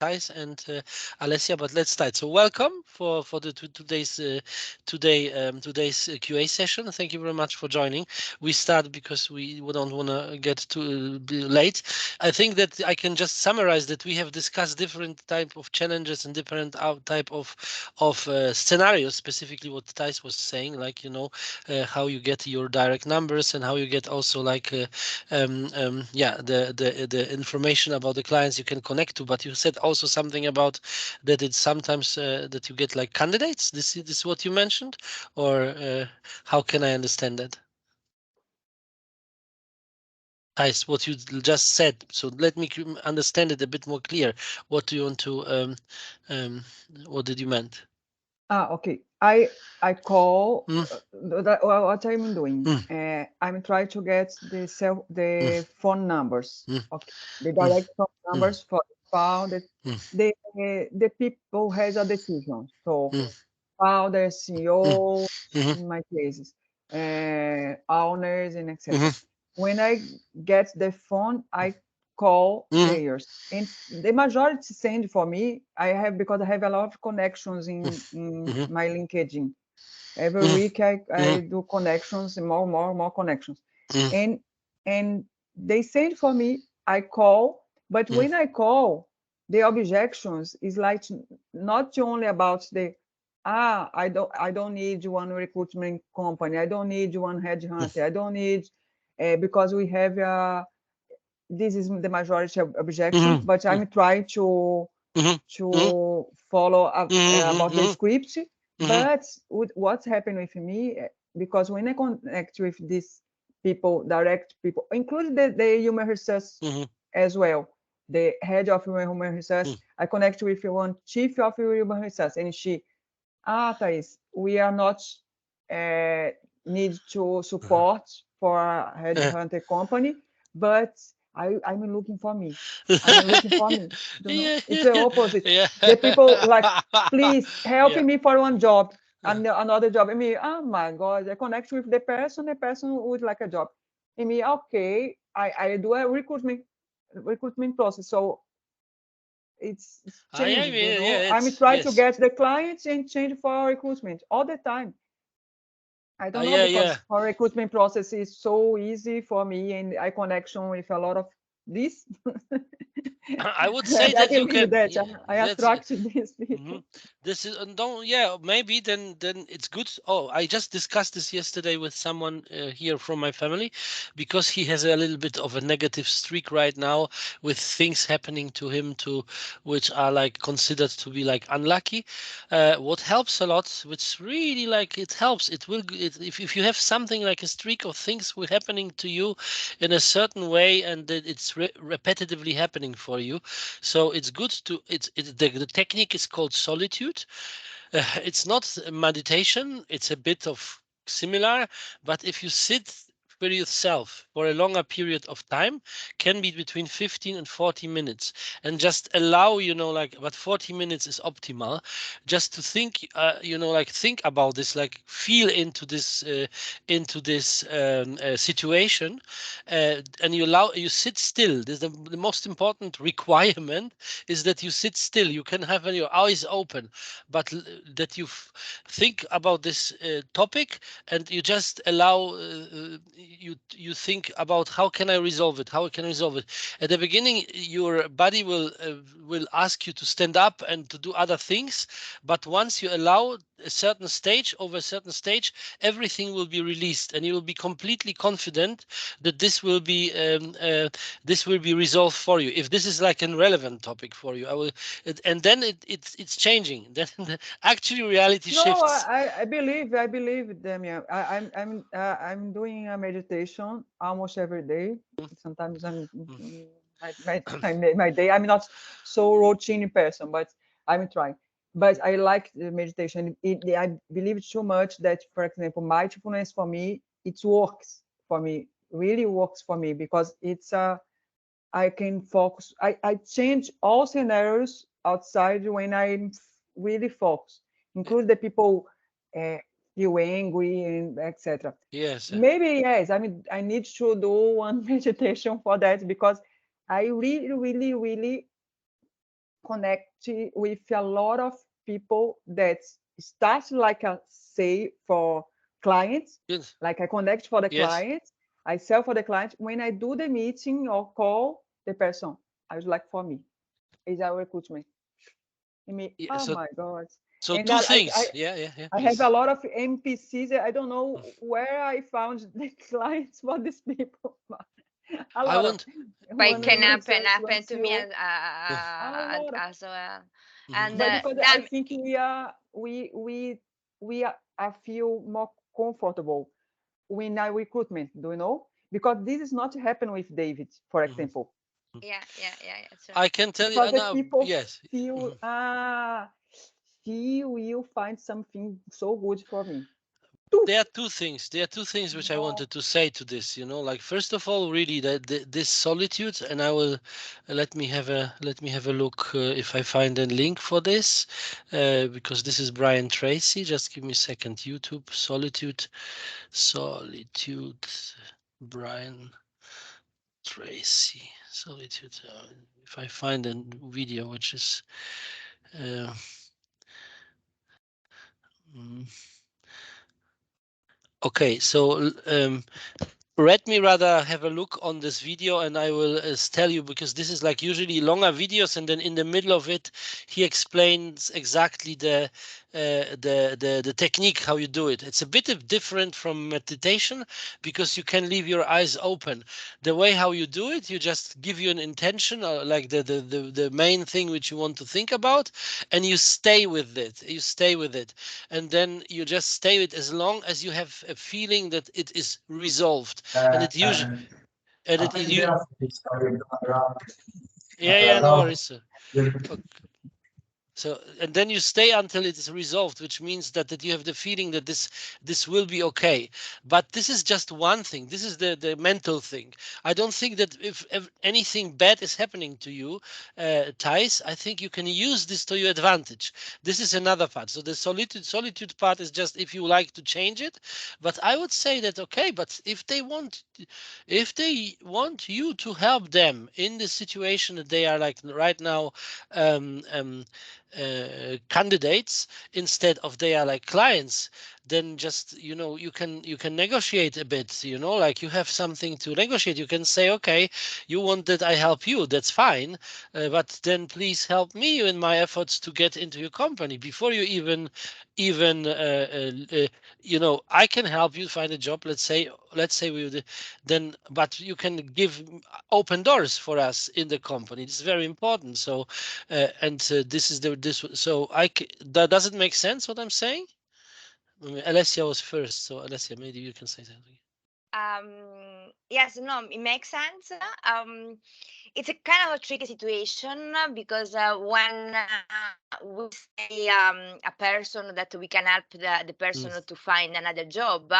Thijs and Alessia, but let's start. So welcome for today's QA session. Thank you very much for joining. We start because we don't want to get too late. I think that I can just summarize that we have discussed different type of challenges and different type of scenarios. Specifically, what Thijs was saying, like how you get your direct numbers and how you get also like the information about the clients you can connect to. But you said also something about that it's sometimes that you get like candidates. This is what you mentioned, or how can I understand that? Nice, what you just said. So let me understand it a bit more clear. What do you want to? What did you meant? Okay. I call what I'm doing. I'm trying to get the phone numbers. Okay, the direct phone numbers for found the people has a decision. So founder, CEO, in my cases, owners, and etc. When I get the phone, I call players, and the majority send for me. I have because I have a lot of connections in my LinkedIn. Every week I do connections, more connections, and and they send for me. I call, but when I call, the objections is like not only about the I don't need one recruitment company. I don't need one headhunter. I don't need because we have this is the majority of objection, but I'm trying to follow up about the script. But what's happened with me, because when I connect with these people, direct people, including the human resource as well, the head of human resource, I connect with one chief of human resource, and she, Thais, we are not need to support for a headhunter company, but I'm looking for me. I'm looking for me. Don't know. Yeah, It's the yeah, opposite. yeah. The people like, please help Yeah. me for one job and another job. I mean, oh my God, I connect with the person would like a job. I mean, okay, I do a recruitment process. So it's Yeah, changed, you know. yeah, I'm it's trying to yes. get the clients and change for recruitment all the time. I don't know Yeah, yeah. because for recruitment process is so easy for me and I connection with a lot of this. I would say I that you believe can. that Yeah, I that's. attract these Mhm. people. This is don't yeah maybe then it's good. Oh, I just discussed this yesterday with someone here from my family because he has a little bit of a negative streak right now with things happening to him to which are like considered to be like unlucky. What helps a lot, which really like it helps. It will if you have something like a streak of things happening to you in a certain way and that it's repetitively happening for you, so it's good to the technique is called Solitude. It's not meditation, it's a bit of similar, but if you sit for yourself for a longer period of time, can be between 15 and 40 minutes, and just allow, like, but 40 minutes is optimal, just to think, like think about this, like feel into this situation, and you sit still. The most important requirement is that you sit still. You can have your eyes open, but that you think about this topic, and you just allow you think about how can I resolve it, how I can resolve it. At the beginning, your body will ask you to stand up and to do other things, but once you allow a certain stage, over a certain stage, everything will be released, and you will be completely confident that this will be resolved for you. If this is like an relevant topic for you, I will, and then it's changing. Then actually reality No, shifts. I believe them. Yeah, I'm doing a meditation almost every day. Sometimes my day. I'm not so routine person, but I'm trying. But I like the meditation. I believe so much that, for example, mindfulness for me, it works for me. Really works for me because it's I can focus. I change all scenarios outside when I'm really focused, include the people uh, feel angry and etc. Yes. Maybe yes. I mean, I need to do one meditation for that because I really, really, really connect with a lot of people that start like a say for clients, Yes. like I connect for the Yes. client, I sell for the client. When I do the meeting or call the person, I was like, for me, is our recruitment. I mean, Yeah. oh my God. So And two things. Yeah. Yeah. Yeah. I have Please. a lot of NPCs. I don't know where I found the clients for these people. A I lot of want. But one can in happen, research, one happen to me CEO, Uh, a lot of. as well. mhm. And But because I that, think we are, I feel more comfortable when I recruitment. Do you know? Because this is not happen with David, for Mhm. example. Mhm. yeah, sure. I can tell you Because the now. people Yes. feel, Mhm. he will find something so good for me. There are two things. There are two things which I No. wanted to say to this. Like first of all, really that this solitude, and I will let me have a look if I find a link for this, because this is Brian Tracy. Just give me a second. YouTube solitude, Brian Tracy, solitude. If I find a video which is. Uh, mm, okay, so let me rather have a look on this video and I will tell you, because this is like usually longer videos, and then in the middle of it he explains exactly the technique how you do it. It's a bit of different from meditation because you can leave your eyes open. The way how you do it, you just give you an intention, or like the main thing which you want to think about, and you stay with it. You stay with it, and then you just stay with it as long as you have a feeling that it is resolved. And it usually and it you yeah, no worries, sir. So, and then you stay until it is resolved, which means that you have the feeling that this will be okay. But this is just one thing. This is the mental thing. I don't think that if anything bad is happening to you, Thais, I think you can use this to your advantage. This is another part. So the solitude part is just if you like to change it. But I would say that okay, but if they want you to help them in the situation that they are like right now, um, um, candidates instead of they are like clients, then just you can negotiate a bit, like you have something to negotiate. You can say, okay, you want that I help you, that's fine, but then please help me in my efforts to get into your company before you even I can help you find a job, let's say we would, then but you can give open doors for us in the company. It's very important. So and this is this. So that doesn't make sense what I'm saying. I mean, Alessia was first, so Alessia, maybe you can say something. Yes, no, it makes sense. It's a kind of a tricky situation because when we say a person that we can help the Mm. person to find another job,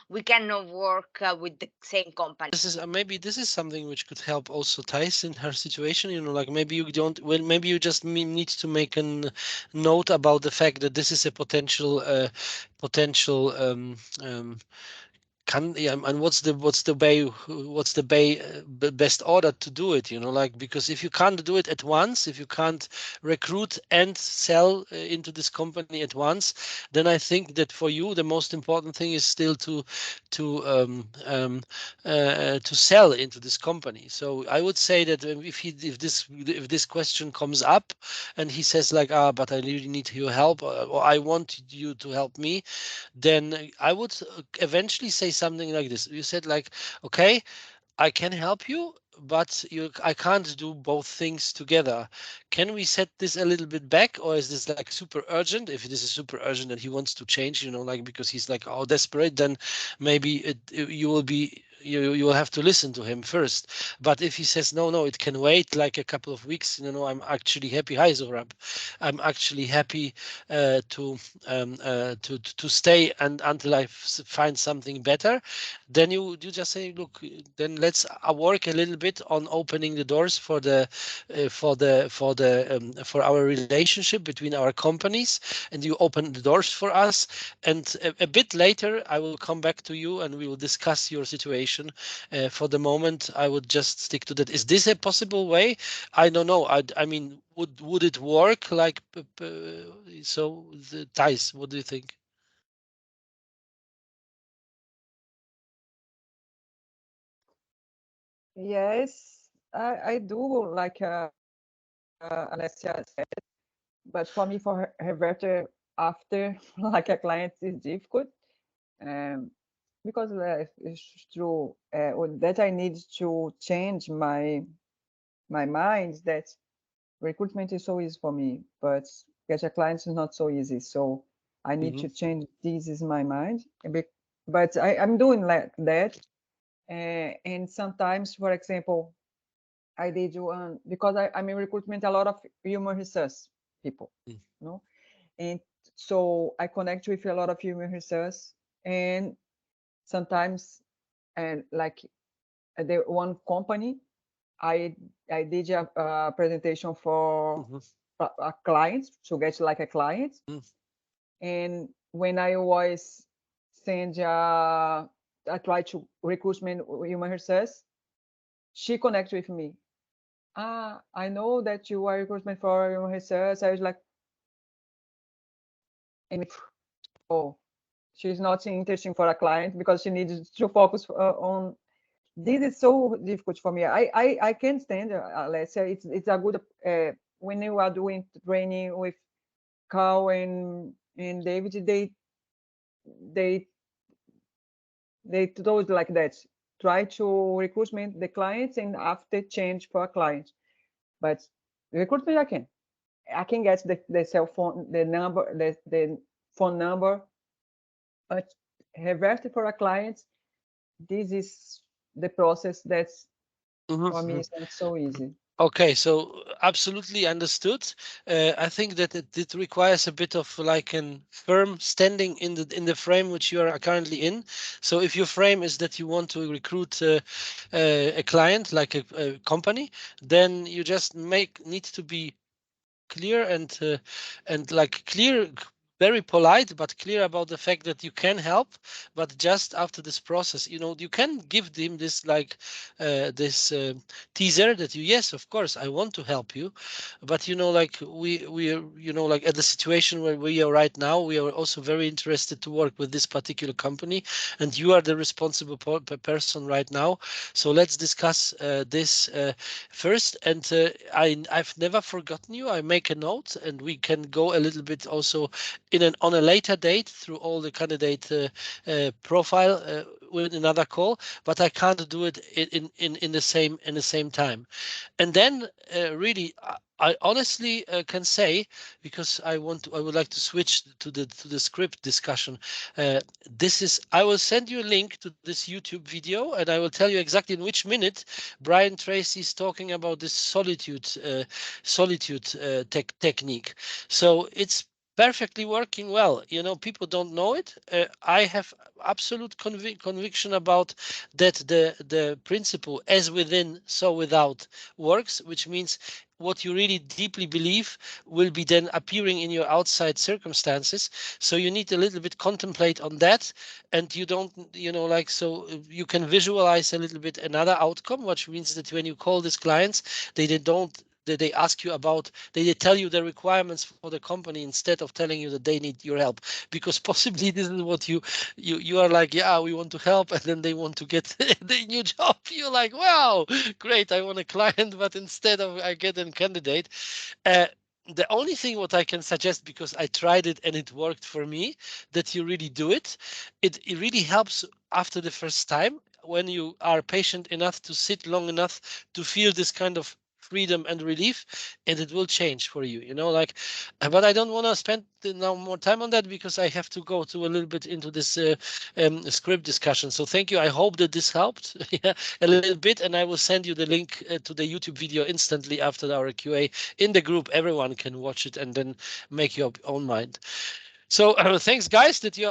we cannot work with the same company. This is maybe this is something which could help also Thais in her situation. Like maybe you don't. Well, maybe you just need to make a note about the fact that this is a potential can yeah, and what's the best order to do it, like, because if you can't do it at once, if you can't recruit and sell into this company at once, then I think that for you the most important thing is still to sell into this company. So I would say that if this question comes up and he says like, but I really need your help, or I want you to help me, then I would eventually say something like this. You said like, okay, I can help you, but I can't do both things together. Can we set this a little bit back, or is this like super urgent? If this is super urgent and he wants to change, like because he's like oh desperate, then maybe you will have to listen to him first. But if he says no, no, it can wait like a couple of weeks. I'm actually happy. Hi Zohrab, I'm actually happy to stay and until I find something better. Then you just say, look, then let's work a little bit on opening the doors for our relationship between our companies, and you open the doors for us, and a bit later I will come back to you and we will discuss your situation. For the moment I would just stick to that. Is this a possible way? I don't know. I mean, would it work? Like, so the Thijs, what do you think? Yes, I do like Alessia said, but for me, for revert after like a client is difficult, um, because it's true that I need to change my mind that recruitment is so easy for me, but get a client is not so easy. So I need to change this is my mind, but I'm doing like that. And sometimes, for example, I did one because I'm in recruitment a lot of human resource people, you know, and so I connect with a lot of human resource, and sometimes, and like the one company, I did a presentation for a client to get like a client, and when I was send I tried to recruitment human resource, she connected with me. I know that you are recruitment for human research. I was like, and oh, she's not interesting for a client because she needs to focus on. This is so difficult for me. I can't stand, Alessia. It's a good when you are doing training with Carl and David, they they told like that. Try to recruitment the clients and after change for a client. But recruitment I can get the cell phone, the number, the phone number, but revert for a client, this is the process that's for me is not so easy. Okay, so absolutely understood. I think that it requires a bit of like a firm standing in the frame which you are currently in. So if your frame is that you want to recruit a client, like a company, then you just need to be clear and like clear, very polite but clear about the fact that you can help, but just after this process, you can give them this like this teaser that yes, of course I want to help you, but like we are, like at the situation where we are right now, we are also very interested to work with this particular company, and you are the responsible person right now. So let's discuss this first. And I've never forgotten you. I make a note, and we can go a little bit also on a later date through all the candidate profile with another call. But I can't do it in the same time. And then really, I honestly can say, because I would like to switch to the script discussion. I will send you a link to this YouTube video, and I will tell you exactly in which minute Brian Tracy is talking about this solitude technique. So it's perfectly working well. People don't know it. I have absolute conviction about that the principle as within, so without works, which means what you really deeply believe will be then appearing in your outside circumstances. So you need a little bit contemplate on that, and you don't, like, so you can visualize a little bit another outcome, which means that when you call these clients, they don't they ask you about, they tell you the requirements for the company instead of telling you that they need your help, because possibly this is what you are like, yeah, we want to help, and then they want to get the new job. You're like, wow, great, I want a client, but instead of I get a candidate. uh, the only thing what I can suggest, because I tried it and it worked for me, that you really do it. It really helps after the first time, when you are patient enough to sit long enough to feel this kind of freedom and relief, and it will change for you, like. But I don't want to spend now more time on that, because I have to go to a little bit into this script discussion. So thank you. I hope that this helped yeah, a little bit, and I will send you the link to the YouTube video instantly after our QA in the group. Everyone can watch it and then make your own mind. So thanks, guys, that you're